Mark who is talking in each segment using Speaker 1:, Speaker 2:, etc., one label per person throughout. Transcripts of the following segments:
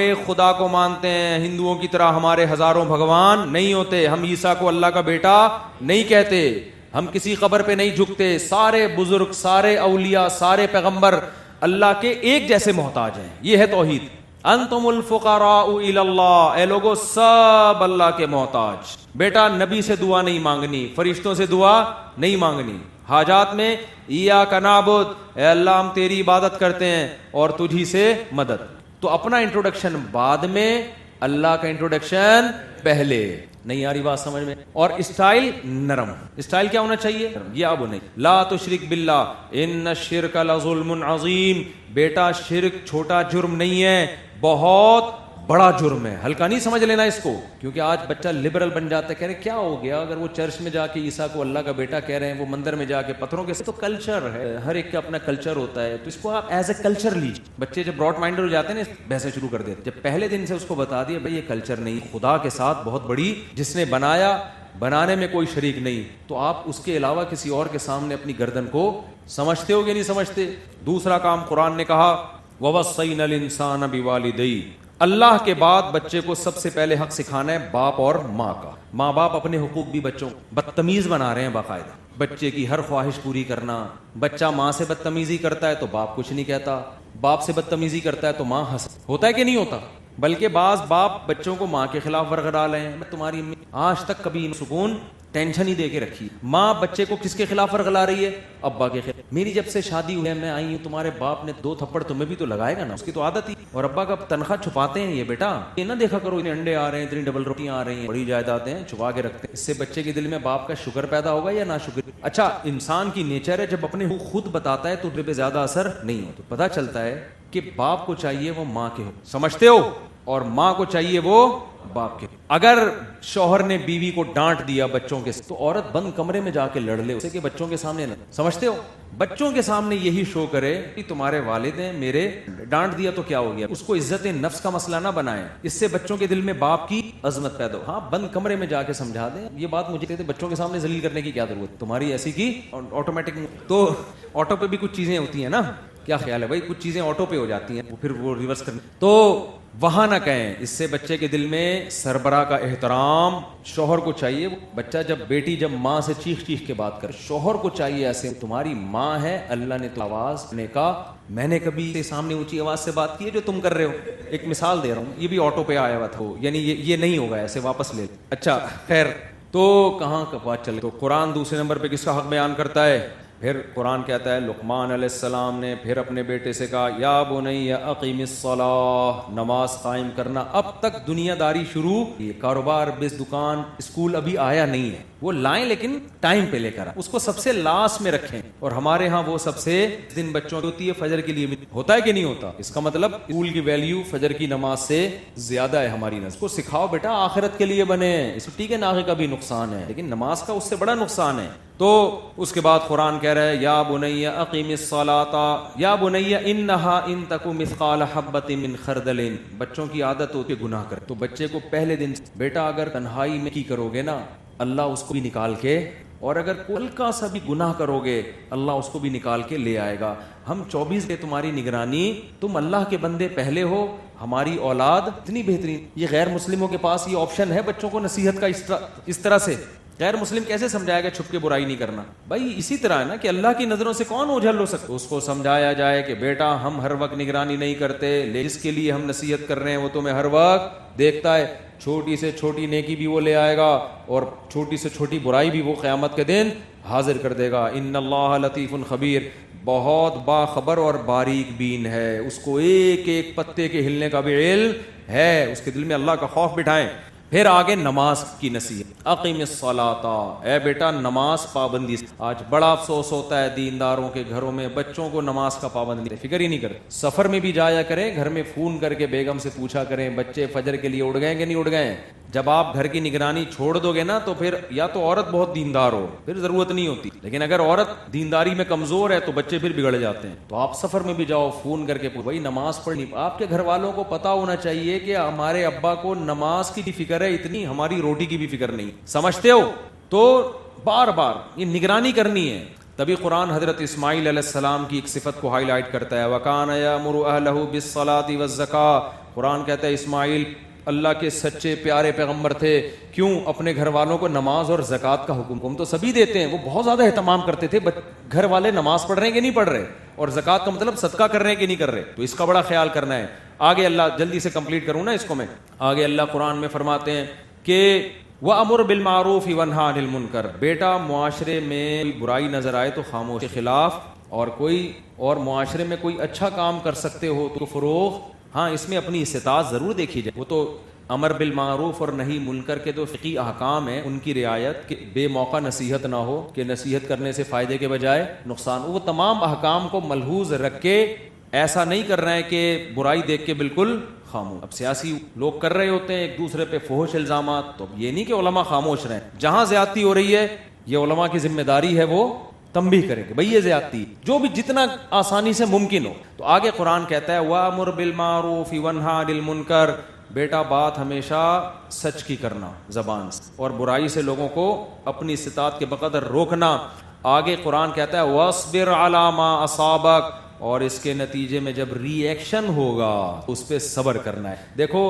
Speaker 1: ایک خدا کو مانتے ہیں، ہندوؤں کی طرح ہمارے ہزاروں بھگوان نہیں ہوتے، ہم عیسیٰ کو اللہ کا بیٹا نہیں کہتے، ہم کسی قبر پہ نہیں جھکتے، سارے بزرگ، سارے اولیاء، سارے پیغمبر اللہ کے ایک جیسے محتاج ہیں. یہ ہے توحید. انتم الفقراء الی اللہ، اے لوگو سب اللہ کے محتاج. بیٹا نبی سے دعا نہیں مانگنی، فرشتوں سے دعا نہیں مانگنی. حاجات میں ایاک نعبد، اے اللہ ہم تیری عبادت کرتے ہیں اور تجھی سے مدد. تو اپنا انٹروڈکشن بعد میں، اللہ کا انٹروڈکشن پہلے. نہیں آ رہی بات سمجھ میں؟ اور اسٹائل نرم. اسٹائل کیا ہونا چاہیے؟ یا ابو نہیں لا تشرک باللہ ان الشرک لظلم عظیم. بیٹا شرک چھوٹا جرم نہیں ہے، بہت بڑا جرم ہے. ہلکا نہیں سمجھ لینا اس کو، کیونکہ آج بچہ لبرل بن جاتا ہے، کہہ رہے کیا ہو گیا اگر وہ چرچ میں جا کے عیسیٰ کو اللہ کا بیٹا کہہ رہے ہیں، وہ مندر میں جا کے پتھروں کے. تو کلچر ہے، ہر ایک کا اپنا کلچر ہوتا ہے، تو اس کو آپ ایز اے کلچر لیجیے. بچے جب براڈ مائنڈر ہو جاتے ہیں نا، بحثیں شروع کر دیتے. جب پہلے دن سے اس کو بتا دیا بھائی یہ کلچر نہیں، خدا کے ساتھ بہت بڑی، جس نے بنایا، بنانے میں کوئی شریک نہیں، تو آپ اس کے علاوہ کسی اور کے سامنے اپنی گردن کو سمجھتے ہو کہ نہیں سمجھتے. دوسرا کام قرآن نے کہا وَوَصَّيْنَا الْإِنسَانَ بِوَالِدَيْهِ، اللہ کے بعد بچے کو سب سے پہلے حق سکھانا ہے باپ اور ماں کا. ماں باپ اپنے حقوق بھی بچوں بدتمیز بنا رہے ہیں باقاعدہ. بچے کی ہر خواہش پوری کرنا. بچہ ماں سے بدتمیزی کرتا ہے تو باپ کچھ نہیں کہتا، باپ سے بدتمیزی کرتا ہے تو ماں ہنس. ہوتا ہے کہ نہیں ہوتا؟ بلکہ بعض باپ بچوں کو ماں کے خلاف ورگڑا رہے ہیں. میں تمہاری امی آج تک کبھی سکون ٹینشن ہی دے کے رکھی. ماں بچے کو کس کے خلاف ورگلا رہی ہے؟ ابا کے خلاف. میری جب سے شادی ہوئی ہے میں آئی ہوں، تمہارے باپ نے 2 تھپڑ تمہیں بھی تو لگائے گا نا، اس کی تو عادت ہی. اور ابا کا تنخواہ چھپاتے ہیں یہ بیٹا، یہ نہ دیکھا کرو اتنے انڈے آ رہے ہیں، اتنی ڈبل روٹیاں آ رہی ہیں، بڑی جائیدادیں ہیں، چھپا کے رکھتے ہیں. اس سے بچے کے دل میں باپ کا شکر پیدا ہوگا یا نہ شکر؟ اچھا انسان کی نیچر ہے، جب اپنے خود بتاتا ہے تو دل پہ زیادہ اثر نہیں ہوتا. پتہ چلتا ہے کہ باپ کو چاہیے وہ ماں کے ہو، سمجھتے ہو، اور ماں کو چاہیے وہ باپ کے. اگر شوہر نے بیوی کو ڈانٹ دیا بچوں کے، تو عورت بند کمرے میں جا کے لڑ لے اسے، کہ بچوں کے سامنے نہ. سمجھتے ہو؟ بچوں کے سامنے یہی شو کرے کہ تمہارے والد ہیں میرے، ڈانٹ دیا تو کیا ہو گیا. اس کو عزت نفس کا مسئلہ نہ بنائے، اس سے بچوں کے دل میں باپ کی عظمت پیدا ہو. ہاں بند کمرے میں جا کے سمجھا دیں. یہ بات مجھے کہتے بچوں کے سامنے ذلیل کرنے کی کیا ضرورت، تمہاری ایسی کی آٹومیٹک. تو آٹو پہ بھی کچھ چیزیں ہوتی ہیں نا، کیا خیال ہے بھائی، کچھ چیزیں آٹو پہ ہو جاتی ہیں، پھر وہ ریورس کرنے، تو وہاں نہ کہیں. اس سے بچے کے دل میں سربراہ کا احترام. شوہر کو چاہیے، بچہ جب بیٹی جب ماں سے چیخ چیخ کے بات کر، شوہر کو چاہیے ایسے، تمہاری ماں ہے، اللہ نے تو آواز نے کہا، میں نے کبھی سامنے اونچی آواز سے بات کی ہے جو تم کر رہے ہو. ایک مثال دے رہا ہوں، یہ بھی آٹو پہ آیا ہوا تھا، یعنی یہ نہیں ہوگا، ایسے واپس لے. اچھا خیر، تو کہاں کا بات چلے. تو قرآن دوسرے نمبر پہ کس کا حق بیان کرتا ہے؟ پھر قرآن کہتا ہے لقمان علیہ السلام نے پھر اپنے بیٹے سے کہا یا بنی اقیم الصلاۃ، نماز قائم کرنا. اب تک دنیا داری شروع، یہ کاروبار، بس دکان، اسکول ابھی آیا نہیں ہے. وہ لائیں لیکن ٹائم پہ لے کر اس کو سب سے لاسٹ میں رکھیں. اور ہمارے ہاں وہ سب سے دن بچوں کی ہوتی ہے، فجر کے لیے بھی ہوتا ہے کہ نہیں ہوتا. اس کا مطلب اسکول کی ویلیو فجر کی نماز سے زیادہ ہے ہماری نسل کو. سکھاؤ بیٹا آخرت کے لیے بنے. اس ٹھیک ہے ناغے کا بھی نقصان ہے، لیکن نماز کا اس سے بڑا نقصان ہے. تو اس کے بعد قرآن کہہ رہا ہے یا بنی اقیم الصلاۃ یا بنی انہا ان تک مثقال حبۃ من خردل. بچوں کی عادت ہوتی ہے گناہ کر، تو بچے کو پہلے دن بیٹا اگر تنہائی میں کی کرو گے نا، اللہ اس کو بھی نکال کے، اور اگر ہلکا سا بھی گناہ کرو گے اللہ اس کو بھی نکال کے لے آئے گا. ہم 24 کے تمہاری نگرانی، تم اللہ کے بندے پہلے ہو، ہماری اولاد اتنی بہترین. یہ غیر مسلموں کے پاس یہ آپشن ہے بچوں کو نصیحت کا اس طرح سے. غیر مسلم کیسے سمجھائے گا چھپ کے برائی نہیں کرنا؟ بھائی اسی طرح ہے نا کہ اللہ کی نظروں سے کون اوجھل ہو سکتا. اس کو سمجھایا جائے کہ بیٹا ہم ہر وقت نگرانی نہیں کرتے، جس کے لیے ہم نصیحت کر رہے ہیں وہ تمہیں ہر وقت دیکھتا ہے. چھوٹی سے چھوٹی نیکی بھی وہ لے آئے گا اور چھوٹی سے چھوٹی برائی بھی وہ قیامت کے دن حاضر کر دے گا. ان اللہ لطیف خبیر، بہت باخبر اور باریک بین ہے. اس کو ایک ایک پتے کے ہلنے کا بھی علم ہے. اس کے دل میں اللہ کا خوف بٹھائیں. پھر آگے نماز کی نصیحت، اقیم الصلاۃ، اے بیٹا نماز پابندی. آج بڑا افسوس ہوتا ہے دینداروں کے گھروں میں بچوں کو نماز کا پابند نہیں، فکر ہی نہیں کرتے. سفر میں بھی جایا کریں، گھر میں فون کر کے بیگم سے پوچھا کریں بچے فجر کے لیے اٹھ گئے کہ نہیں اٹھ گئے. جب آپ گھر کی نگرانی چھوڑ دو گے نا تو پھر یا تو عورت بہت دیندار ہو، پھر ضرورت نہیں ہوتی. لیکن اگر عورت دینداری میں کمزور ہے تو بچے پھر بگڑ جاتے ہیں. تو آپ سفر میں بھی جاؤ، فون کر کے بھائی نماز پڑھنی. آپ کے گھر والوں کو پتا ہونا چاہیے کہ ہمارے ابا کو نماز کی فکر ہے اتنی، ہماری روٹی کی بھی فکر نہیں. سمجھتے ہو؟ تو بار بار یہ نگرانی کرنی ہے. تبھی قرآن حضرت اسماعیل علیہ السلام کی ایک صفت کو ہائی لائٹ کرتا ہے، وَكَانَ يَأْمُرُ أَهْلَهُ بِالصَّلَاةِ وَالزَّكَاةِ. قرآن کہتا ہے اسماعیل اللہ کے سچے پیارے پیغمبر تھے. کیوں؟ اپنے گھر والوں کو نماز اور زکوٰۃ کا حکم تو سبھی دیتے ہیں, وہ بہت زیادہ اہتمام کرتے تھے گھر والے نماز پڑھ رہے ہیں کہ نہیں پڑھ رہے, اور زکوٰۃ کا مطلب صدقہ کر رہے ہیں کہ نہیں کر رہے, تو اس کا بڑا خیال کرنا ہے. آگے اللہ, جلدی سے کمپلیٹ کروں نا اس کو میں, آگے اللہ قرآن میں فرماتے ہیں کہ وَأَمُرْ بِالْمَعْرُوفِ وَانْهَ عَنِ الْمُنْكَرِ, بیٹا معاشرے میں برائی نظر آئے تو خاموش کے خلاف, اور معاشرے میں کوئی اچھا کام کر سکتے ہو تو فروغ, ہاں اس میں اپنی استطاعت ضرور دیکھی جائے. وہ تو امر بالمعروف اور نہی منکر کے تو فقہی احکام ہیں, ان کی رعایت کہ بے موقع نصیحت نہ ہو, کہ نصیحت کرنے سے فائدے کے بجائے نقصان, وہ تمام احکام کو ملحوظ رکھ کے ایسا نہیں کر رہے ہیں کہ برائی دیکھ کے بالکل خاموش. اب سیاسی لوگ کر رہے ہوتے ہیں ایک دوسرے پہ فحش الزامات, تو یہ نہیں کہ علماء خاموش رہیں, جہاں زیادتی ہو رہی ہے یہ علماء کی ذمہ داری ہے وہ تنبیہ کریں کہ بھئی یہ زیادتی, جو بھی جتنا آسانی سے ممکن ہو. تو آگے قرآن کہتا ہے وَأَمُرْ بِالْمَعْرُوفِ وَانْهَ عَنِ الْمُنْكَرِ, بیٹا بات ہمیشہ سچ کی کرنا زبان سے, اور برائی سے لوگوں کو اپنی استطاعت کے بقدر روکنا. آگے قرآن کہتا ہے وَاصْبِرْ عَلَىٰ مَا أَصَابَكَ, اور اس کے نتیجے میں جب ری ایکشن ہوگا اس پہ صبر کرنا ہے. دیکھو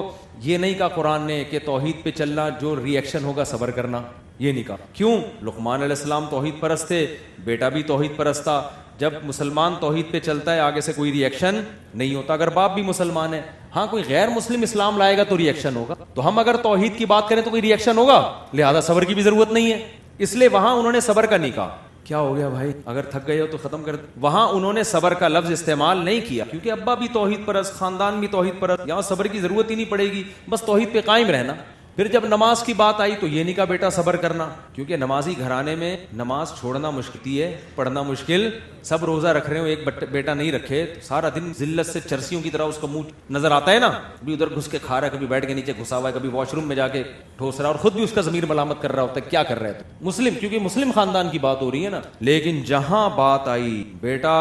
Speaker 1: یہ نہیں کہا قرآن نے کہ توحید پہ چلنا, جو ری ایکشن ہوگا صبر کرنا, یہ نہیں کہا. کیوں؟ لقمان علیہ السلام توحید پرست تھے, بیٹا بھی توحید پرست تھا. جب مسلمان توحید پہ چلتا ہے آگے سے کوئی ری ایکشن نہیں ہوتا, اگر باپ بھی مسلمان ہے. ہاں کوئی غیر مسلم اسلام لائے گا تو ری ایکشن ہوگا, تو ہم اگر توحید کی بات کریں تو کوئی ری ایکشن ہوگا, لہذا صبر کی بھی ضرورت نہیں ہے. اس لیے وہاں انہوں نے صبر کا نہیں کہا. کیا ہو گیا بھائی, اگر تھک گئے ہو تو ختم کر, وہاں انہوں نے صبر کا لفظ استعمال نہیں کیا, کیونکہ ابا بھی توحید پرست, خاندان بھی توحید پرست, یہاں صبر کی ضرورت ہی نہیں پڑے گی, بس توحید پہ قائم رہنا. پھر جب نماز کی بات آئی تو یہ نہیں کہا بیٹا صبر کرنا, کیونکہ نمازی گھرانے میں نماز چھوڑنا مشکل ہے, پڑھنا مشکل. سب روزہ رکھ رہے ہو, ایک بیٹا نہیں رکھے, سارا دن ذلت سے چرسیوں کی طرح اس کا منہ نظر آتا ہے نا, کبھی ادھر گھس کے کھا رہا ہے, کبھی بیٹھ کے نیچے گھسا ہوا ہے, کبھی واش روم میں جا کے ٹھوس رہا ہے, اور خود بھی اس کا ضمیر ملامت کر رہا ہوتا ہے کیا کر رہے تھے مسلم, کیونکہ مسلم خاندان کی بات ہو رہی ہے نا. لیکن جہاں بات آئی بیٹا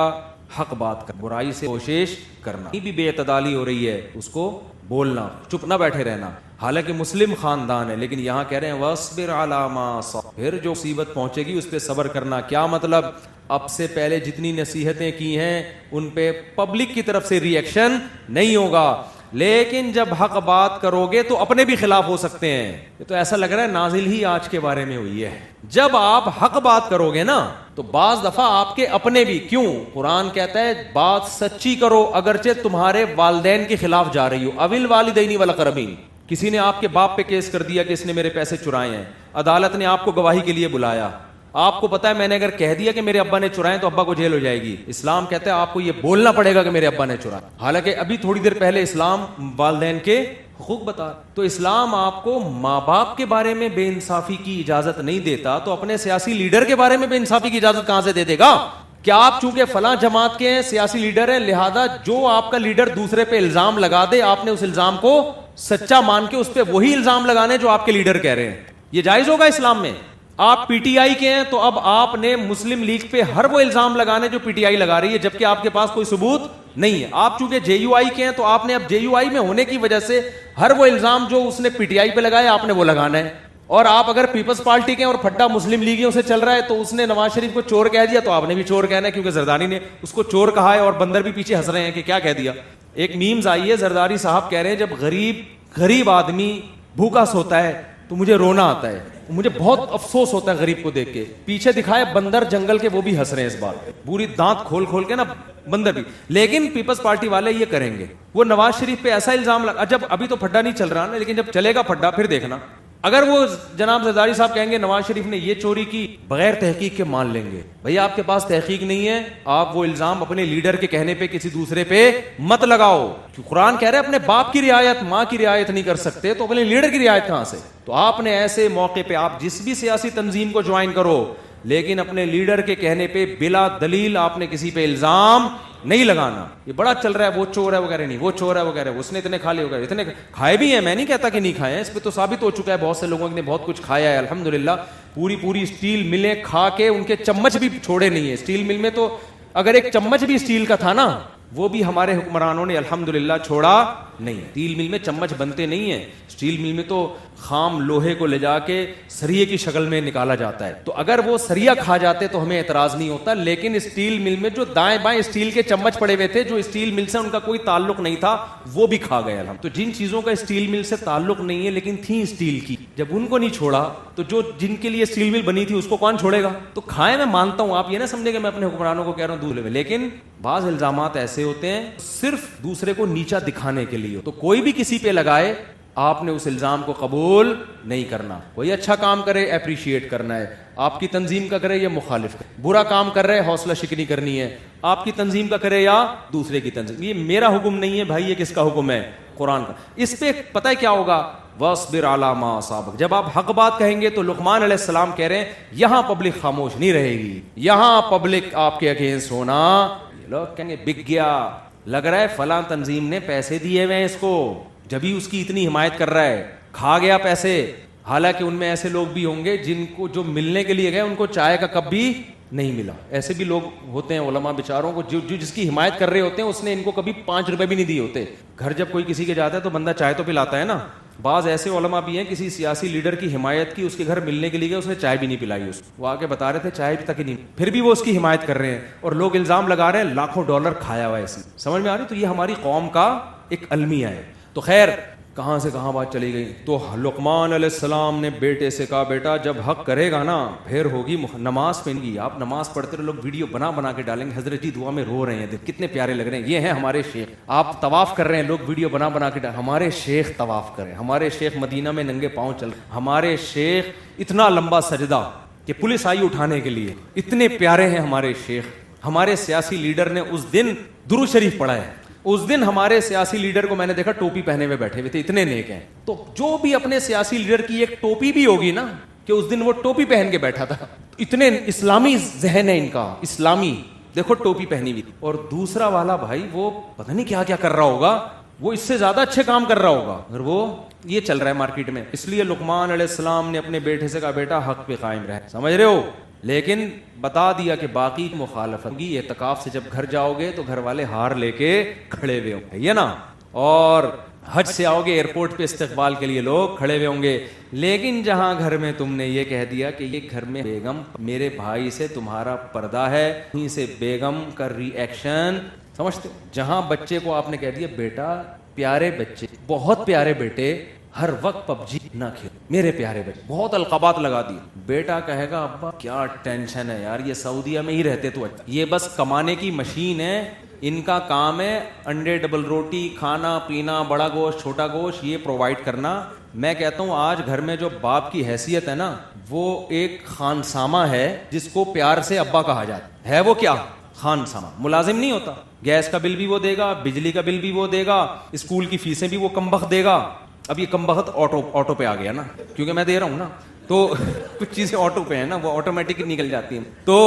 Speaker 1: حق بات کر, برائی سے کوشش کرنا, بھی بے اعتدالی ہو رہی ہے اس کو بولنا, چپ نہ بیٹھے رہنا, حالانکہ مسلم خاندان ہے, لیکن یہاں کہہ رہے ہیں وَاصْبِرْ عَلَىٰ مَا أَصَابَكَ, پھر جو مصیبت پہنچے گی اس پہ صبر کرنا. کیا مطلب؟ اب سے پہلے جتنی نصیحتیں کی ہیں ان پہ پبلک کی طرف سے ری ایکشن نہیں ہوگا, لیکن جب حق بات کرو گے تو اپنے بھی خلاف ہو سکتے ہیں. یہ تو ایسا لگ رہا ہے نازل ہی آج کے بارے میں ہوئی ہے. جب آپ حق بات کرو گے نا تو بعض دفعہ آپ کے اپنے بھی, کیوں؟ قرآن کہتا ہے بات سچی کرو اگرچہ تمہارے والدین کے خلاف جا رہی ہو. اوِل والدین والاقربین, کسی نے آپ کے باپ پہ کیس کر دیا کہ اس نے میرے پیسے چرائے ہیں, عدالت نے آپ کو گواہی کے لیے بلایا, آپ کو پتا ہے میں نے اگر کہہ دیا کہ میرے ابا نے چرائے تو ابا کو جیل ہو جائے گی. اسلام کہتا ہے آپ کو یہ بولنا پڑے گا کہ میرے ابا نے چرائے, حالانکہ ابھی تھوڑی دیر پہلے اسلام والدین کے حقوق بتا. تو اسلام آپ کو ماں باپ کے بارے میں بے انصافی کی اجازت نہیں دیتا, تو اپنے سیاسی لیڈر کے بارے میں بے انصافی کی اجازت کہاں سے دے دے گا؟ کیا آپ چونکہ فلاں جماعت کے ہیں, سیاسی لیڈر ہیں, لہذا جو آپ کا لیڈر دوسرے پہ الزام لگا دے آپ نے اس الزام کو سچا مان کے اس پہ وہی الزام لگانے جو آپ کے لیڈر کہہ رہے ہیں؟ یہ جائز ہوگا اسلام میں؟ آپ پی ٹی آئی کے ہیں تو اب آپ نے مسلم لیگ پہ ہر وہ الزام لگانے جو پی ٹی آئی لگا رہی ہے, جبکہ آپ کے پاس کوئی ثبوت نہیں ہے. آپ چونکہ جے یو آئی کے ہیں تو آپ نے اب جے یو آئی میں ہونے کی وجہ سے ہر وہ الزام جو اس نے پی ٹی آئی پہ لگایا آپ نے وہ لگانا ہے. اور آپ اگر پیپلز پارٹی کے ہیں اور پھڈا مسلم لیگیوں سے چل رہا ہے تو اس نے نواز شریف کو چور کہہ دیا تو آپ نے بھی چور کہنا ہے, کیونکہ زرداری نے اس کو چور کہا ہے, اور بندر بھی پیچھے ہنس رہے ہیں کہ کیا کہہ دیا. ایک میمز آئی ہے, زرداری صاحب کہہ رہے ہیں جب غریب آدمی بھوکا سوتا ہے تو مجھے رونا آتا ہے, مجھے بہت افسوس ہوتا ہے غریب کو دیکھ کے. پیچھے دکھائے بندر جنگل کے, وہ بھی ہنس رہے ہیں اس بات پہ, پوری دانت کھول کے نا بندر بھی. لیکن پیپلز پارٹی والے یہ کریں گے, وہ نواز شریف پہ ایسا الزام لگا, جب ابھی تو پھڈا نہیں چل رہا نا, لیکن جب چلے گا پھڈا پھر دیکھنا, اگر وہ جناب زرداری صاحب کہیں گے نواز شریف نے یہ چوری کی بغیر تحقیق کے مان لیں گے. بھئی آپ کے پاس تحقیق نہیں ہے, آپ وہ الزام اپنے لیڈر کے کہنے پہ کسی دوسرے پہ مت لگاؤ. قرآن کہہ رہے ہیں اپنے باپ کی رعایت, ماں کی رعایت نہیں کر سکتے تو اپنے لیڈر کی رعایت کہاں سے؟ تو آپ نے ایسے موقع پہ آپ جس بھی سیاسی تنظیم کو جوائن کرو, لیکن اپنے لیڈر کے کہنے پہ بلا دلیل آپ نے کسی پہ الزام نہیں لگانا. یہ بڑا چل رہا ہے وہ چور ہے وہ کہہ رہے نہیں, وہ چور ہے وہ کہہ رہے اس نے اتنے کھا لیے, اتنے کھائے بھی ہیں, میں نہیں کہتا کہ نہیں کھائے ہیں, اس پہ تو ثابت ہو چکا ہے بہت سے لوگوں نے بہت کچھ کھایا ہے الحمدللہ. پوری اسٹیل ملیں کھا کے ان کے چمچ بھی چھوڑے نہیں ہیں. اسٹیل مل میں تو اگر ایک چمچ بھی اسٹیل کا تھا نا وہ بھی ہمارے حکمرانوں نے الحمدللہ چھوڑا نہیں. اسٹیل مل میں چمچ بنتے نہیں ہیں, اسٹیل مل میں تو خام لوہے کو لے جا کے سریے کی شکل میں نکالا جاتا ہے. تو اگر وہ سریا کھا جاتے تو ہمیں اعتراض نہیں ہوتا, لیکن اسٹیل مل میں جو دائیں بائیں اسٹیل کے چمچ پڑے ہوئے تھے, جو اسٹیل مل سے ان کا کوئی تعلق نہیں تھا, وہ بھی کھا گئے. تو جن چیزوں کا اسٹیل مل سے تعلق نہیں ہے لیکن تھیں اسٹیل کی, جب ان کو نہیں چھوڑا تو جو جن کے لیے اسٹیل مل بنی تھی اس کو کون چھوڑے گا؟ تو کھائے, میں مانتا ہوں, آپ یہ نہ سمجھے کہ میں اپنے حکمرانوں کو کہہ رہا ہوں دودھ میں, لیکن بعض الزامات ایسے ہوتے ہیں صرف دوسرے کو نیچا دکھانے کے لیے. تو کوئی بھی کسی پہ لگائے, آپ نے اس الزام کو قبول نہیں کرنا. کوئی اچھا کام کرے اپریشیٹ کرنا ہے, آپ کی تنظیم کا کرے یا مخالف کرے, برا کام کر رہے حوصلہ شکنی کرنی ہے, آپ کی تنظیم کا کرے یا دوسرے کی تنظیم. یہ میرا حکم نہیں ہے بھائی, یہ کس کا حکم ہے؟ قرآن کا. اس پہ پتہ ہے کیا ہوگا؟ وَاصْبِرْ عَلَىٰ مَا أَصَابَكَ. جب آپ حق بات کہیں گے تو لقمان علیہ السلام کہہ رہے ہیں یہاں پبلک خاموش نہیں رہے گی, یہاں پبلک آپ کے اگینسٹ ہونا. لوگ کہیں گے بک گیا, لگ رہا ہے فلاں تنظیم نے پیسے دیے ہوئے ہیں اس کو, جبھی اس کی اتنی حمایت کر رہا ہے, کھا گیا پیسے. حالانکہ ان میں ایسے لوگ بھی ہوں گے جن کو جو ملنے کے لیے گئے ان کو چائے کا کپ بھی نہیں ملا. ایسے بھی لوگ ہوتے ہیں علماء بیچاروں کو, جو جس کی حمایت کر رہے ہوتے ہیں اس نے ان کو کبھی 5 روپے بھی نہیں دیے ہوتے. گھر جب کوئی کسی کے جاتا ہے تو بندہ چائے تو پلاتا ہے نا. بعض ایسے علماء بھی ہیں کسی سیاسی لیڈر کی حمایت کی, اس کے گھر ملنے کے لیے گئے, اس نے چائے بھی نہیں پلائی اس کو. وہ آ کے بتا رہے تھے چائے بھی تک ہی نہیں, پھر بھی وہ اس کی حمایت کر رہے ہیں, اور لوگ الزام لگا رہے ہیں لاکھوں ڈالر کھایا ہوا ہے ایسی. سمجھ میں آ رہی؟ تو یہ ہماری قوم کا ایک المیہ ہے. تو خیر کہاں سے کہاں بات چلی گئی. تو لقمان علیہ السلام نے بیٹے سے کہا بیٹا جب حق کرے گا نا پھر ہوگی نماز پڑھیں گی. آپ نماز پڑھتے رہے, لوگ ویڈیو بنا بنا کے ڈالیں گے, حضرت جی دعا میں رو رہے ہیں, کتنے پیارے لگ رہے ہیں, یہ ہیں ہمارے شیخ. آپ طواف کر رہے ہیں, لوگ ویڈیو بنا بنا کے ہمارے شیخ طواف کریں, ہمارے شیخ مدینہ میں ننگے پاؤں چل رہے, ہمارے شیخ اتنا لمبا سجدہ کہ پولیس آئی اٹھانے کے لیے, اتنے پیارے ہیں ہمارے شیخ. ہمارے سیاسی لیڈر نے اس دن درود شریف پڑھا ہے. اس دن ہمارے سیاسی لیڈر کو میں نے دیکھا ٹوپی پہنے ہوئے بیٹھے ہوئے تھے, اتنے نیک ہیں. تو جو بھی اپنے سیاسی لیڈر کی ایک ٹوپی بھی ہوگی نا کہ اس دن وہ ٹوپی پہن کے بیٹھا تھا, اتنے اسلامی ذہن ہے ان کا, اسلامی, دیکھو ٹوپی پہنی ہوئی. اور دوسرا والا بھائی وہ پتہ نہیں کیا کیا کر رہا ہوگا, وہ اس سے زیادہ اچھے کام کر رہا ہوگا, اور وہ یہ چل رہا ہے مارکیٹ میں. اس لیے لقمان علیہ السلام نے اپنے بیٹے سے کہا بیٹا حق پہ قائم رہ, سمجھ رہے ہو, لیکن بتا دیا کہ باقی مخالفت ہوگی. اعتکاف سے جب گھر جاؤ گے تو گھر والے ہار لے کے کھڑے ہوئے ہوں گے, یہ نا, اور حج سے آؤ گے ایئرپورٹ پہ استقبال کے لیے لوگ کھڑے ہوئے ہوں گے. لیکن جہاں گھر میں تم نے یہ کہہ دیا کہ یہ گھر میں بیگم میرے بھائی سے تمہارا پردہ ہے, وہیں سے بیگم کا ری ایکشن سمجھتے ہو. جہاں بچے کو آپ نے کہہ دیا بیٹا, پیارے بچے, بہت پیارے بیٹے, ہر وقت پب جی نہ کھیل, میرے پیارے بچے, بہت القابات لگا دی. بیٹا کہے گا ابا کیا ٹینشن ہے یار, یہ سعودیہ میں ہی رہتے تو اچھا, یہ بس کمانے کی مشین ہے, ان کا کام ہے انڈے ڈبل روٹی, کھانا پینا, بڑا گوشت چھوٹا گوشت یہ پرووائڈ کرنا. میں کہتا ہوں آج گھر میں جو باپ کی حیثیت ہے نا وہ ایک خانسامہ ہے جس کو پیار سے ابا کہا جاتا ہے. وہ کیا خانسامہ, ملازم نہیں ہوتا, گیس کا بل بھی وہ دے گا, بجلی کا بل بھی وہ دے گا, اسکول کی فیسیں بھی وہ کم بخت دے گا. اب یہ کم بخت آٹو پہ آ گیا نا, کیونکہ میں دے رہا ہوں نا, تو کچھ چیزیں آٹو پہ ہیں نا, وہ آٹومیٹک نکل جاتی ہیں. تو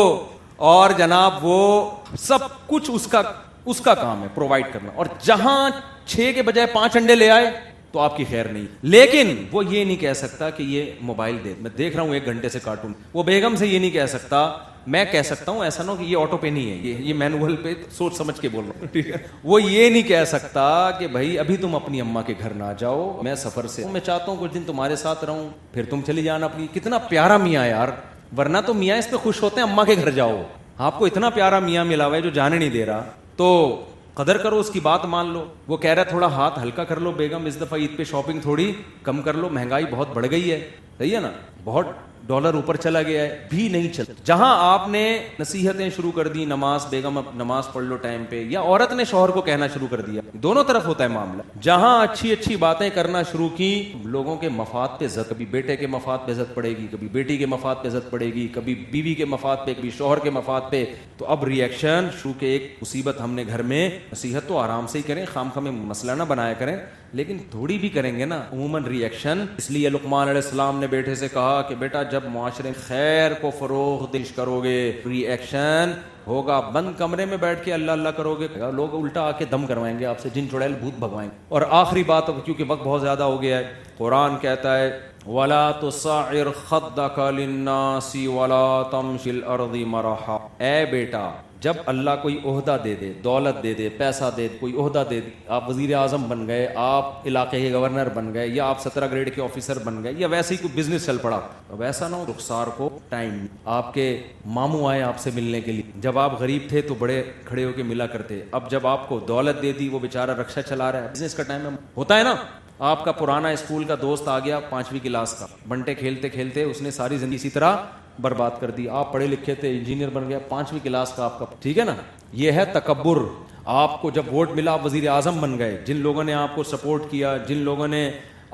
Speaker 1: اور جناب وہ سب کچھ اس کا کام ہے پرووائڈ کرنا. اور جہاں 6 کے بجائے 5 انڈے لے آئے تو آپ کی خیر نہیں. لیکن وہ یہ نہیں کہہ سکتا کہ یہ موبائل دے, میں دیکھ رہا ہوں 1 گھنٹے سے کارٹون. وہ بیگم سے یہ نہیں کہہ سکتا, میں کہہ سکتا ہوں ایسا نہ ہو کہ یہ آٹو پہ نہیں ہے, یہ مینول پہ سوچ سمجھ کے بول رہا ہوں, ٹھیک ہے. وہ یہ نہیں کہہ سکتا کہ بھائی ابھی تم اپنی اماں کے گھر نہ جاؤ, میں سفر سے, میں چاہتا ہوں کچھ دن تمہارے ساتھ رہوں, پھر تم چلی جانا اپنی. کتنا پیارا میاں یار, ورنہ تو میاں اس پہ خوش ہوتے ہیں اماں کے گھر جاؤ. آپ کو اتنا پیارا میاں ملا ہوا ہے جو جانے نہیں دے رہا, تو قدر کرو, اس کی بات مان لو. وہ کہہ رہا ہے تھوڑا ہاتھ ہلکا کر لو بیگم, اس دفعہ عید پہ شاپنگ تھوڑی کم کر لو, مہنگائی بہت بڑھ گئی ہے, صحیح ہے نا, بہت ڈالر اوپر چلا گیا ہے, بھی نہیں چلتا. جہاں آپ نے نصیحتیں شروع کر دی, نماز, بیگم اب نماز پڑھ لو ٹائم پہ, یا عورت نے شوہر کو کہنا شروع کر دیا, دونوں طرف ہوتا ہے معاملہ. جہاں اچھی اچھی باتیں کرنا شروع کی, لوگوں کے مفاد پہ زد, کبھی بیٹے کے مفاد پہ زد پڑے گی, کبھی بیٹی کے مفاد پہ زد پڑے گی, کبھی بیوی کے مفاد پہ, کبھی شوہر کے مفاد پہ, تو اب ری ایکشن شروع کے ایک مصیبت ہم نے گھر میں. نصیحت تو آرام سے ہی کریں, خام خام مسئلہ نہ بنایا کریں, لیکن تھوڑی بھی کریں گے نا عموماً ری ایکشن. اس لیے لقمان علیہ السلام نے بیٹے سے کہا کہ بیٹا جب معاشرے خیر کو فروغ دش کرو گے, ری ایکشن ہوگا. بند کمرے میں بیٹھ کے اللہ اللہ کرو گے, لوگ الٹا آ کے دم کروائیں گے آپ سے, جن چڑیل بھوت بھگوائیں گے. اور آخری بات, کیونکہ وقت بہت زیادہ ہو گیا ہے, قرآن کہتا ہے وَلَا تُصَعِّرْ خَدَّكَ لِلنَّاسِ وَلَا تَمْشِ الْأَرْضِ مَرَحًا. اے بیٹا جب اللہ کوئی عہدہ دے دے، دولت دے دے، پیسہ دے دے، کوئی عہدہ دے دے، آپ وزیر اعظم بن گئے، آپ علاقے کے گورنر بن گئے، یا آپ 17 گریڈ کے آفیسر بن گئے، یا ویسے ہی کوئی بزنس چل پڑا، اب ایسا نہ ہو رخسار کو ٹائم، آپ کے ماموں آئے آپ سے ملنے کے لیے، جب آپ غریب تھے تو بڑے کھڑے ہو کے ملا کرتے، اب جب آپ کو دولت دے دی، وہ بیچارہ رکشا چلا رہا ہے، بزنس کا ٹائم ہوتا ہے نا، آپ کا پرانا اسکول کا دوست آ گیا 5ویں کلاس کا، بنٹے کھیلتے کھیلتے اس نے ساری زندگی اسی طرح برباد کر دی، آپ پڑھے لکھے تھے، انجینئر بن گیا، 5ویں کلاس کا آپ کا، ٹھیک ہے نا، یہ ہے تکبر۔ آپ کو جب ووٹ ملا آپ وزیر اعظم بن گئے، جن لوگوں نے آپ کو سپورٹ کیا، جن لوگوں نے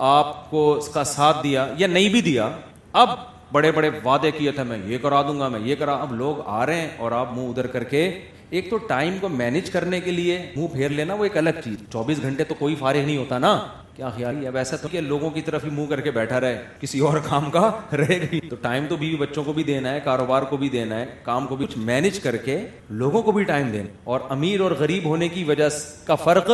Speaker 1: آپ کو اس کا ساتھ دیا یا نہیں بھی دیا، اب بڑے بڑے وعدے کیے تھے میں یہ کرا دوں گا، میں یہ کرا، اب لوگ آ رہے ہیں اور آپ منہ ادھر کر کے، ایک تو ٹائم کو مینیج کرنے کے لیے منہ پھیر لینا وہ ایک الگ چیز، 24 گھنٹے تو کوئی فارغ نہیں ہوتا نا، کیا خیال ہے؟ اب ایسا تو کہ لوگوں کی طرف ہی منہ کر کے بیٹھا رہے، کسی اور کام کا رہے گی تو ٹائم تو بیوی بچوں کو بھی دینا ہے، کاروبار کو بھی دینا ہے، کام کو بھی مینیج کر کے لوگوں کو بھی ٹائم دینا، اور امیر اور غریب ہونے کی وجہ کا فرق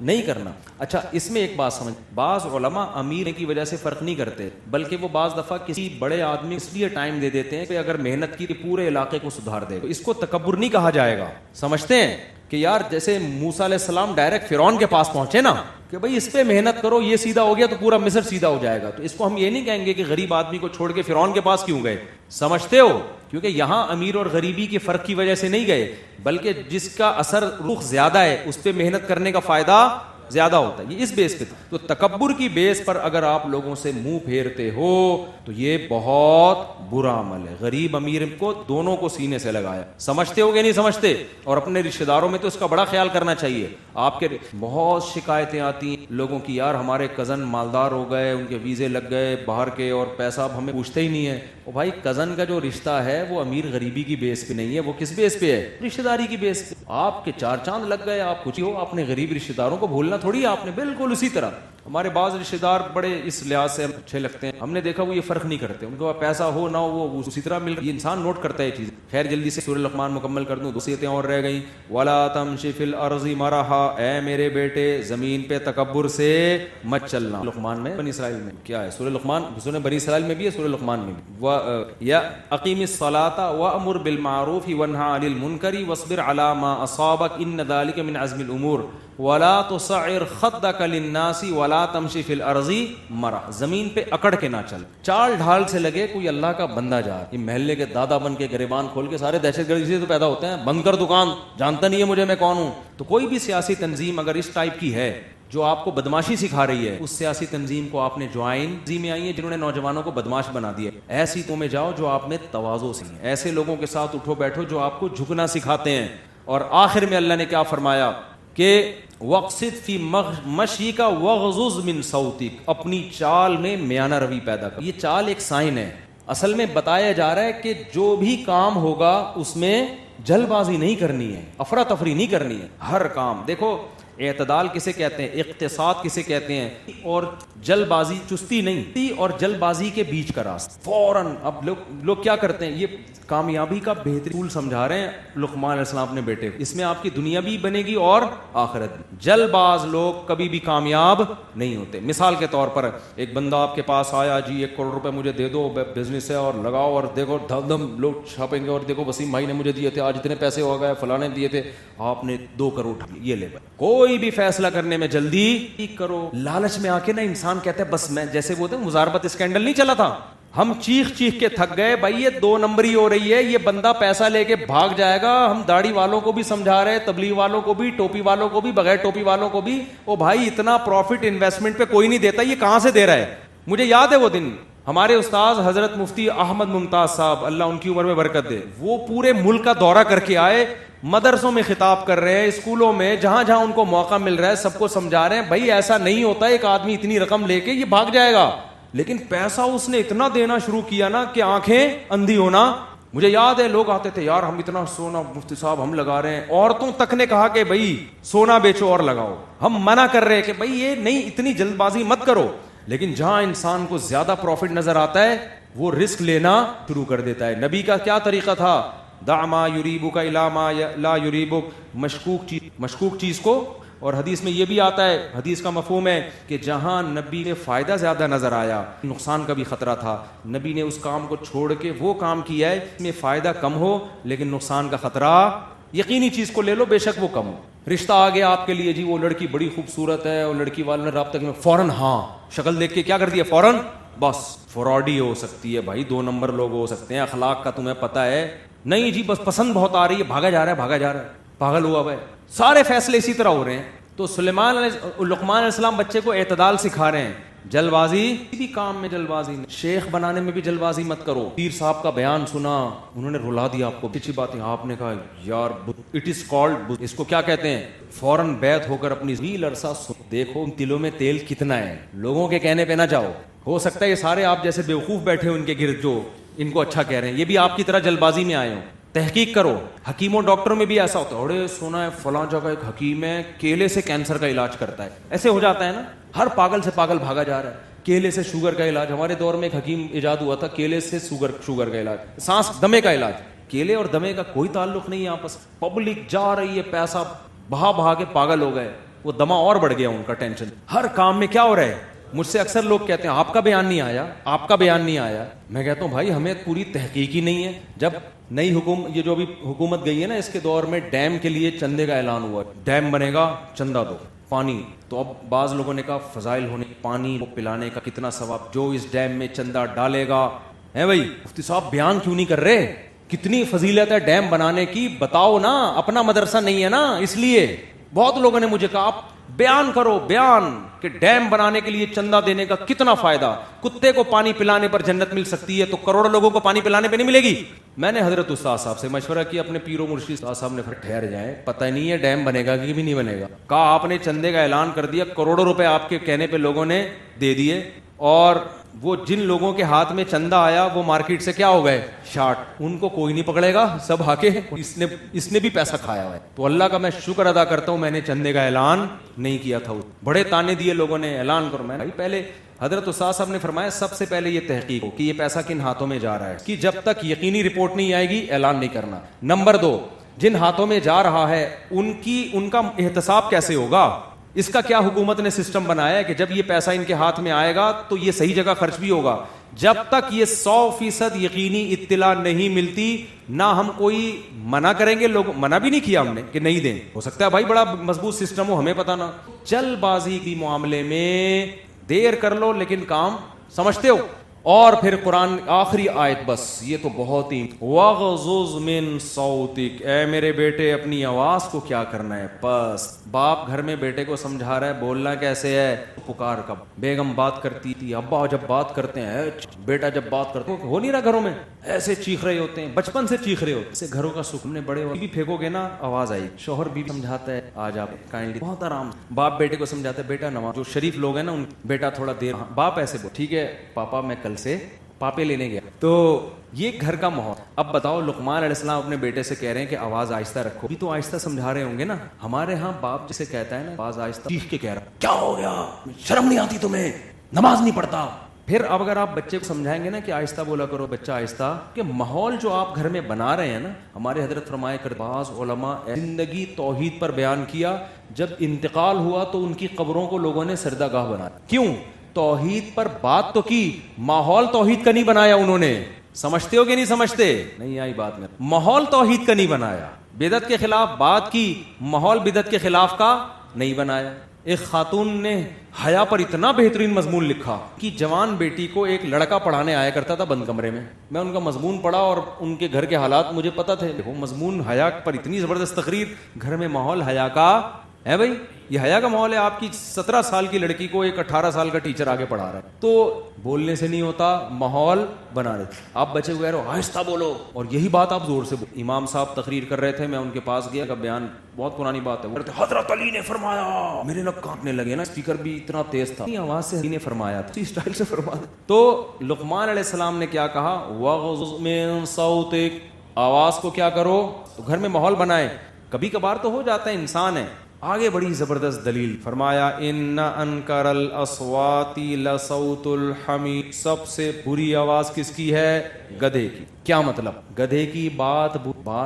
Speaker 1: نہیں کرنا۔ اچھا اس میں ایک بات سمجھ، بعض علماء امیر کی وجہ سے فرق نہیں کرتے، بلکہ وہ بعض دفعہ کسی بڑے آدمی اس لیے ٹائم دے دیتے ہیں کہ اگر محنت کی پورے علاقے کو سدھار دے، تو اس کو تکبر نہیں کہا جائے گا۔ سمجھتے ہیں کہ یار جیسے موسیٰ علیہ السلام ڈائریکٹ فرعون کے پاس پہنچے نا کہ بھائی اس پہ محنت کرو، یہ سیدھا ہو گیا تو پورا مصر سیدھا ہو جائے گا، تو اس کو ہم یہ نہیں کہیں گے کہ غریب آدمی کو چھوڑ کے فرعون کے پاس کیوں گئے، سمجھتے ہو؟ کیونکہ یہاں امیر اور غریبی کے فرق کی وجہ سے نہیں گئے، بلکہ جس کا اثر رخ زیادہ ہے اس پہ محنت کرنے کا فائدہ زیادہ ہوتا ہے، یہ اس بیس پہ۔ تو تکبر کی بیس پر اگر آپ لوگوں سے منہ پھیرتے ہو تو یہ بہت برا عمل ہے۔ غریب امیر کو دونوں کو سینے سے لگایا، سمجھتے ہو گے نہیں سمجھتے؟ اور اپنے رشتہ داروں میں تو اس کا بڑا خیال کرنا چاہیے۔ آپ کے بہت شکایتیں آتی ہیں لوگوں کی، یار ہمارے کزن مالدار ہو گئے، ان کے ویزے لگ گئے باہر کے، اور پیسہ اب ہمیں پوچھتے ہی نہیں ہے۔ او بھائی کزن کا جو رشتہ ہے وہ امیر غریبی کی بیس پہ نہیں ہے، وہ کس بیس پہ ہے؟ رشتہ داری کی بیس پہ۔ آپ کے 4 چاند لگ گئے، آپ کچھ ہی ہو، اپنے غریب رشتہ داروں کو بھولنا تھوڑی آپ نے، بالکل اسی طرح ہمارے بعض رشتہ دار بڑے اس لحاظ سے اچھے لگتے ہیں، ہم نے دیکھا وہ یہ فرق نہیں کرتے، ان کو پیسہ ہو نہ ہو وہ اسی طرح مل، یہ انسان نوٹ کرتا ہے یہ چیز۔ خیر جلدی سے سورہ لقمان مکمل کر دوں، وصیتیں اور رہ گئیں۔ وَلَا تَمْشِ فِي الْأَرْضِ مَرَحًا، اے میرے بیٹے زمین پہ تکبر سے مت چلنا۔ لقمان میں، بنی اسرائیل میں کیا ہے؟ سورہ لقمان، سورہ بنی اسرائیل میں بھی ہے، سورہ لقمان میں بھی۔ یا اقیم الصلاۃ وامر بالمعروف وانہا عن المنکر واصبر علی ما اصابک ان ذلک من عزم الامور ولا تصعر خدک للناس ولا تمشی فی الارض مرحا، زمین پہ اکڑ کے نہ چل، چال ڈھال سے لگے کوئی اللہ کا بندہ جا، یہ محلے کے دادا بن کے گریبان کھول کے سارے دہشت گردی سے تو پیدا ہوتے ہیں، بند کر دکان، جانتا نہیں ہے مجھے میں کون ہوں۔ تو کوئی بھی سیاسی تنظیم اگر اس ٹائپ کی ہے جو آپ کو بدماشی سکھا رہی ہے، اس سیاسی تنظیم کو آپ نے جوائن، تنظیمیں آئی ہیں جنہوں نے نوجوانوں کو بدماش بنا دیا، ایسی تو میں جاؤ جو آپ میں تواضع سے، ایسے لوگوں کے ساتھ اٹھو بیٹھو جو آپ کو جھکنا سکھاتے ہیں۔ اور آخر میں اللہ نے کیا فرمایا کہ وقصد فی مشیک وغضض من صوتک، اپنی چال میں میانہ روی پیدا کر۔ یہ چال ایک سائن ہے، اصل میں بتایا جا رہا ہے کہ جو بھی کام ہوگا اس میں جلد بازی نہیں کرنی ہے، افراتفری نہیں کرنی ہے، ہر کام دیکھو، اعتدال کسے کہتے ہیں، اقتصاد کسے کہتے ہیں، اور جلد بازی، چستی نہیں، اور جلد بازی کے بیچ کا راستہ فوراً۔ اب لوگ کیا کرتے ہیں، یہ کامیابی کا بہترین اصول سمجھا رہے ہیں لقمان علیہ السلام اپنے بیٹے کو، اس میں آپ کی دنیا بھی بنے گی اور آخرت بھی۔ جلد باز لوگ کبھی بھی کامیاب نہیں ہوتے۔ مثال کے طور پر ایک بندہ آپ کے پاس آیا، جی 1 کروڑ روپے مجھے دے دو، بزنس ہے اور لگاؤ، اور دیکھو دھم دھم لوگ چھاپیں گے، اور دیکھو وسیم بھائی نے مجھے دیے تھے، آج اتنے پیسے ہو گئے، فلاں نے دیے تھے، آپ نے 2 کروڑ یہ لے۔ کوئی بھی فیصلہ کرنے میں جلدی کرو، لالچ میں آ کے نا انسان کہتا ہے بس میں، جیسے وہ مزاربت اسکینڈل نہیں چلا تھا، ہم چیخ چیخ کے تھک گئے، بھائی یہ 2 نمبری ہو رہی ہے، یہ بندہ پیسہ لے کے بھاگ جائے گا، ہم داڑھی والوں کو بھی سمجھا رہے، تبلیغ والوں کو بھی، ٹوپی والوں کو بھی، بغیر ٹوپی والوں کو بھی، او بھائی اتنا پروفٹ انویسٹمنٹ پہ کوئی نہیں دیتا، یہ کہاں سے دے رہا ہے؟ مجھے یاد ہے وہ دن، ہمارے استاذ حضرت مفتی احمد ممتاز صاحب، اللہ ان کی عمر میں برکت دے، وہ پورے ملک کا دورہ کر کے آئے، مدرسوں میں خطاب کر رہے ہیں، اسکولوں میں جہاں جہاں ان کو موقع مل رہا ہے سب کو سمجھا رہے ہیں، بھائی ایسا نہیں ہوتا ایک آدمی اتنی رقم لے کے یہ بھاگ جائے گا، لیکن پیسہ اس نے اتنا دینا شروع کیا نا کہ آنکھیں اندھی ہونا۔ مجھے یاد ہے لوگ آتے تھے، یار ہم اتنا سونا مفتی صاحب ہم لگا رہے ہیں، عورتوں تک نے کہا کہ بھائی سونا بیچو اور لگاؤ، ہم منع کر رہے ہیں کہ بھائی یہ نہیں، اتنی جلد بازی مت کرو، لیکن جہاں انسان کو زیادہ پروفٹ نظر آتا ہے وہ رسک لینا شروع کر دیتا ہے۔ نبی کا کیا طریقہ تھا، دع ما یریبک الی ما لا یریبک، مشکوک چیز کو، اور حدیث میں یہ بھی آتا ہے، حدیث کا مفہوم ہے کہ جہاں نبی نے فائدہ زیادہ نظر آیا، نقصان کا بھی خطرہ تھا، نبی نے اس کام کو چھوڑ کے وہ کام کیا ہے جس میں فائدہ کم ہو لیکن نقصان کا خطرہ یقینی چیز کو لے لو بے شک وہ کم ہو. رشتہ آ گیا آپ کے لیے جی, وہ لڑکی بڑی خوبصورت ہے, اور لڑکی والوں نے رابطہ کیا, فوراً ہاں شکل دیکھ کے کیا کر دیا فوراً, بس فراڈی ہو سکتی ہے بھائی, 2 نمبر لوگ ہو سکتے ہیں, اخلاق کا تمہیں پتہ ہے نہیں جی, بس پسند بہت آ رہی ہے, بھاگا جا رہا ہے, پاگل ہوا بھائی. سارے فیصلے اسی طرح ہو رہے ہیں. تو لقمان علیہ السلام بچے کو اعتدال سکھا رہے ہیں. جلد بازی بھی کام میں, جلد بازی نہیں, شیخ بنانے میں بھی جلد بازی مت کرو. پیر صاحب کا بیان سنا, انہوں نے رلا دیا آپ کو, اچھی باتیں آپ نے کہا یار اٹ از کالڈ, اس کو کیا کہتے ہیں, فوراً بیعت ہو کر اپنی ذیل عرصہ دیکھو ان تلوں میں تیل کتنا ہے, لوگوں کے کہنے پہ نہ جاؤ. ہو سکتا ہے یہ سارے آپ جیسے بیوقوف بیٹھے ہو ان کے گرد جو ان کو اچھا کہہ رہے ہیں, یہ بھی آپ کی طرح جلد بازی میں آئے ہوں. تحقیق کرو. حکیموں ڈاکٹروں میں بھی ایسا ہوتا ہے, اڑے سنا ہے فلاں جگہ ایک حکیم ہے کیلے سے کینسر کا علاج کرتا ہے. ایسے ہو جاتا ہے نا, ہر پاگل سے پاگل بھاگا جا رہا ہے. کیلے سے شوگر کا علاج, ہمارے دور میں ایک حکیم ایجاد ہوا تھا, کیلے سے شوگر کا علاج, سانس دمے کا علاج. کیلے اور دمے کا کوئی تعلق نہیں ہے آپس. پبلک جا رہی ہے, پیسہ بہا کے پاگل ہو گئے, وہ دما اور بڑھ گیا ان کا, ٹینشن. ہر کام میں کیا ہو رہا ہے. مجھ سے اکثر لوگ کہتے ہیں آپ کا بیان نہیں آیا, آپ کا بیان نہیں آیا. میں کہتا ہوں بھائی ہمیں پوری تحقیق ہی نہیں ہے. جب نئی یہ جو بھی حکومت گئی ہے نا, اس کے دور میں ڈیم کے لیے چندے کا اعلان ہوا, ڈیم بنے گا چندہ دو, پانی. تو اب بعض لوگوں نے کہا فضائل ہونے, پانی کو پلانے کا کتنا ثواب, جو اس ڈیم میں چندہ ڈالے گا ہے. بھائی مفتی صاحب بیان کیوں نہیں کر رہے, کتنی فضیلت ہے ڈیم بنانے کی, بتاؤ نا. اپنا مدرسہ نہیں ہے نا, اس لیے بہت لوگوں نے مجھے کہا آپ بیان کرو, بیان کہ ڈیم بنانے کے لیے چندہ دینے کا کتنا فائدہ. کتے کو پانی پلانے پر جنت مل سکتی ہے, تو کروڑوں لوگوں کو پانی پلانے پہ نہیں ملے گی. میں نے حضرت استاد صاحب سے مشورہ کیا, اپنے پیر و مرشد استاد صاحب نے پھر ٹھہر جائیں, پتہ نہیں ہے ڈیم بنے گا کہ بھی نہیں بنے گا. کہا آپ نے چندے کا اعلان کر دیا, کروڑوں روپے آپ کے کہنے پہ لوگوں نے دے دیے, اور وہ جن لوگوں کے ہاتھ میں چندہ آیا وہ مارکیٹ سے کیا ہو گئے, شارٹ. ان کو کوئی نہیں پکڑے گا, سب آ کے اس نے بھی پیسہ کھایا ہوا ہے. تو اللہ کا میں شکر ادا کرتا ہوں میں نے چندے کا اعلان نہیں کیا تھا. بڑے تانے دیے لوگوں نے, اعلان کرو. میں پہلے حضرت استاد صاحب نے فرمایا سب سے پہلے یہ تحقیق ہو کہ یہ پیسہ کن ہاتھوں میں جا رہا ہے, کہ جب تک یقینی رپورٹ نہیں آئے گی اعلان نہیں کرنا. نمبر 2, جن ہاتھوں میں جا رہا ہے ان کا احتساب کیسے ہوگا. اس کا کیا حکومت نے سسٹم بنایا ہے کہ جب یہ پیسہ ان کے ہاتھ میں آئے گا تو یہ صحیح جگہ خرچ بھی ہوگا. جب تک یہ 100% یقینی اطلاع نہیں ملتی نہ ہم کوئی منع کریں گے. لوگ منع بھی نہیں کیا ہم نے کہ نہیں دیں, ہو سکتا ہے بھائی بڑا مضبوط سسٹم ہو, ہمیں پتہ نہ. جلد بازی کی معاملے میں دیر کر لو لیکن کام سمجھتے ہو. اور پھر قرآن آخری آیت, بس یہ تو بہت ہی, وَغْضُضْ مِن صَوْتِكَ, اے میرے بیٹے اپنی آواز کو کیا کرنا ہے. بس باپ گھر میں بیٹے کو سمجھا رہا ہے بولنا کیسے ہے, پکار کب. بیگم بات کرتی تھی, ابا جب بات کرتے ہیں, بیٹا جب بات کرتے ہیں, ہو نہیں رہا گھروں میں, ایسے چیخ رہے ہوتے ہیں, بچپن سے چیخ رہے ہوتے ہیں. ایسے گھروں کا سکھ نے بڑے بھی پھینکو گے نا آواز آئی. شوہر بھی سمجھاتا ہے آج آپ کائنڈلی, بہت آرام. باپ بیٹے کو سمجھاتا ہے بیٹا نماز, جو شریف لوگ ہیں نا ان بیٹا تھوڑا دیر, باپ ایسے بول ٹھیک ہے پاپا میں کل سے پاپے لینے گیا. تو یہ گھر کا ماحول. اب بتاؤ لقمان علیہ السلام اپنے بیٹے سے کہہ رہے ہیں کہ آواز آہستہ رکھو, بھی تو آہستہ سمجھا رہے ہوں گے نا. ہمارے ہاں باپ جسے کہتا ہے نا آواز آہستہ, چیخ کے کہہ رہا کیا ہو گیا, شرم نہیں آتی تمہیں, نماز نہیں پڑھتا. پھر اب اگر آپ بچے کو سمجھائیں گے نا کہ آہستہ بولا کرو بچہ آہستہ, کہ ماحول جو آپ گھر میں بنا رہے ہیں نا, ہمارے حضرت فرمائے کر بعض علماء زندگی توحید پر بیان کیا, جب انتقال ہوا تو ان کی قبروں کو لوگوں نے سجدہ گاہ بنایا. کیوں؟ توحید پر بات تو کی, ماحول توحید کا نہیں بنایا انہوں نے. سمجھتے ہو کہ نہیں سمجھتے, نہیں آئی بات میں. ماحول توحید کا نہیں بنایا, بدعت کے خلاف بات کی, ماحول بدعت کے خلاف کا نہیں بنایا. ایک خاتون نے حیا پر اتنا بہترین مضمون لکھا کہ جوان بیٹی کو ایک لڑکا پڑھانے آیا کرتا تھا بند کمرے میں. میں ان کا مضمون پڑھا اور ان کے گھر کے حالات مجھے پتا تھے. وہ مضمون حیا پر اتنی زبردست تقریر, گھر میں ماحول حیا کا ہے. بھائی یہ حیا کا ماحول ہے, آپ کی 17 سال کی لڑکی کو ایک 18 سال کا ٹیچر آگے پڑھا رہا ہے, تو بولنے سے نہیں ہوتا, ماحول بنا رہے. آپ بچے کو کہہ رہے ہو آہستہ بولو, اور یہی بات آپ زور سے بولو. امام صاحب تقریر کر رہے تھے, میں ان کے پاس گیا, کا بیان بہت پرانی بات ہے, حضرت علی نے فرمایا, میرے نک کانپنے لگے نا, اسپیکر بھی اتنا تیز تھا, آواز سے علی نے فرمایا تھا, اسی اسٹائل سے فرمایا. تو لقمان علیہ السلام نے کیا کہا, وَغْضُضْ مِن صَوْتِكَ, آواز کو کیا کرو, تو گھر میں ماحول بنائے. کبھی کبھار تو ہو جاتا ہے, انسان ہے. آگے بڑی زبردست دلیل فرمایا, ان انکر الاصوات لصوت الحمیر, سب سے بری آواز کس کی ہے, گدھے کی. کیا مطلب؟ گدھے کی بات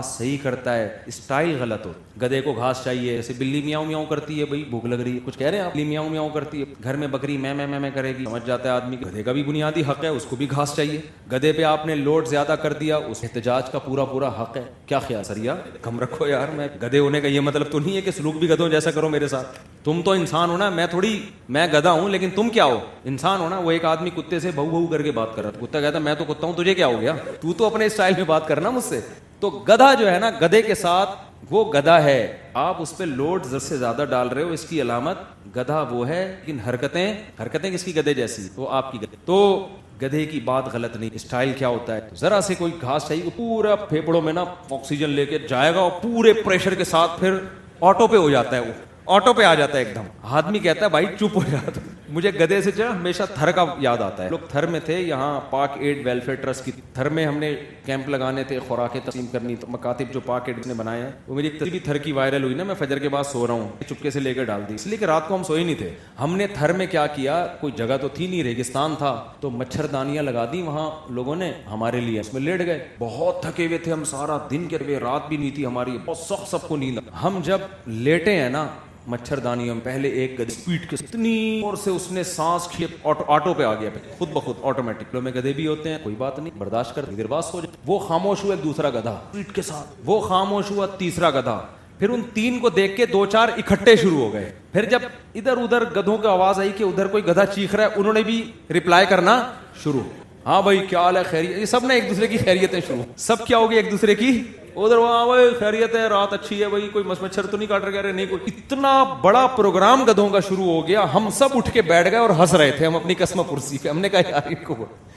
Speaker 1: صحیح کرتا ہے، اسٹائل غلط ہو. گدھے کو گھاس چاہیے، جیسے بلی میاؤں میاؤں کرتی ہے، بھائی بھوک لگ رہی ہے، کچھ کہہ رہے ہیں آپ، بلی میاؤں میاؤں کرتی ہے، گھر میں بکری میں کرے گی، سمجھ جاتا ہے آدمی گدھے کا بھی بنیادی حق ہے، اس کو بھی گھاس چاہیے. گدھے پہ آپ نے لوڈ زیادہ کر دیا، اس احتجاج کا پورا حق ہے. کیا خیال سریا، کم رکھو یار. میں گدھے ہونے کا یہ مطلب تو نہیں ہے کہ سلوک بھی گدھوں جیسا کرو میرے ساتھ. تم تو انسان ہو نا، میں گدھا ہوں، لیکن تم کیا ہو؟ انسان ہو نا. وہ ایک آدمی کتے سے بہو کر کے بات کر رہا تھا، کتا کہتا میں تو کتا ہوں، تجھے کیا ہو گیا؟ تو اپنے اسٹائل میں بات کرنا مجھ سے. تو گدھا جو ہے نا، گدھے کے ساتھ وہ گدھا ہے، آپ اس پہ لوڈ زر سے زیادہ ڈال رہے ہو، اس کی علامت گدھا وہ ہے. لیکن حرکتیں کس کی گدھے جیسی؟ وہ آپ کی گدھے. تو گدھے کی بات غلط نہیں. اسٹائل کیا ہوتا ہے؟ ذرا سے کوئی گھاس چاہیے، پورا پھیپڑوں میں نا آکسیجن لے کے جائے گا، اور پورے پریشر کے ساتھ پھر آٹو پہ ہو جاتا ہے، وہ آٹو پہ آ جاتا ہے ایک دم. آدمی کہتا ہے بھائی چپ ہو جاتا. مجھے گدھے سے جو ہمیشہ تھر کا یاد آتا ہے. لوگ تھر میں تھے، یہاں پاک ایڈ ویلفیئر ٹرسٹ کی تھر میں ہم نے کیمپ لگانے تھے، خوراکیں تقسیم کرنی. تو مکاتب جو پاک ایڈ نے بنایا ہے، وہ میری ایک تصویر تھر کی وائرل ہوئی نا، میں فجر کے بعد سو رہا ہوں، چپکے سے لے کے ڈال دی، اس لیے کہ رات کو ہم سوئے نہیں تھے. ہم نے تھر میں کیا کیا، کوئی جگہ تو تھی نہیں، ریگستان تھا، تو مچھردانیاں لگا دی وہاں لوگوں نے ہمارے لیے، اس میں لیٹ گئے. بہت تھکے ہوئے تھے ہم، سارا دن کے ہوئے، رات بھی نہیں تھی ہماری، بہت سخت سب کو نیند. ہم جب لیٹے ہیں نا مچھردانیوں میں، پہلے ایک گدھے اسپیڈ کے اتنی اور سے اس نے سانس کھینچ، آٹو پہ آ گیا خود بخود آٹومیٹک. میں گدھے بھی ہوتے ہیں، کوئی بات نہیں، برداشت کر، دیر بعد سو جائے. وہ خاموش ہوا، ایک دوسرا گدھا اسپیڈ کے ساتھ، وہ خاموش ہوا، تیسرا گدھا. پھر ان تین کو دیکھ کے دو چار اکٹھے شروع ہو گئے. پھر جب ادھر ادھر گدھوں کی آواز آئی کہ ادھر کوئی گدھا چیخ رہا ہے، انہوں نے بھی ریپلائی کرنا شروع. ہاں بھائی کیا حال ہے، خیریت. یہ سب نے ایک دوسرے کی خیریتیں شروع، سب کیا ہوگی ایک دوسرے کی. ادھر وہاں بھائی خیریت ہے، رات اچھی ہے بھائی، کوئی مچھر تو نہیں کاٹ رہے؟ نہیں کوئی. اتنا بڑا پروگرام گدھوں کا شروع ہو گیا. ہم سب اٹھ کے بیٹھ گئے اور ہنس رہے تھے ہم اپنی قسم پرسی پہ. ہم نے کہا یار ان کو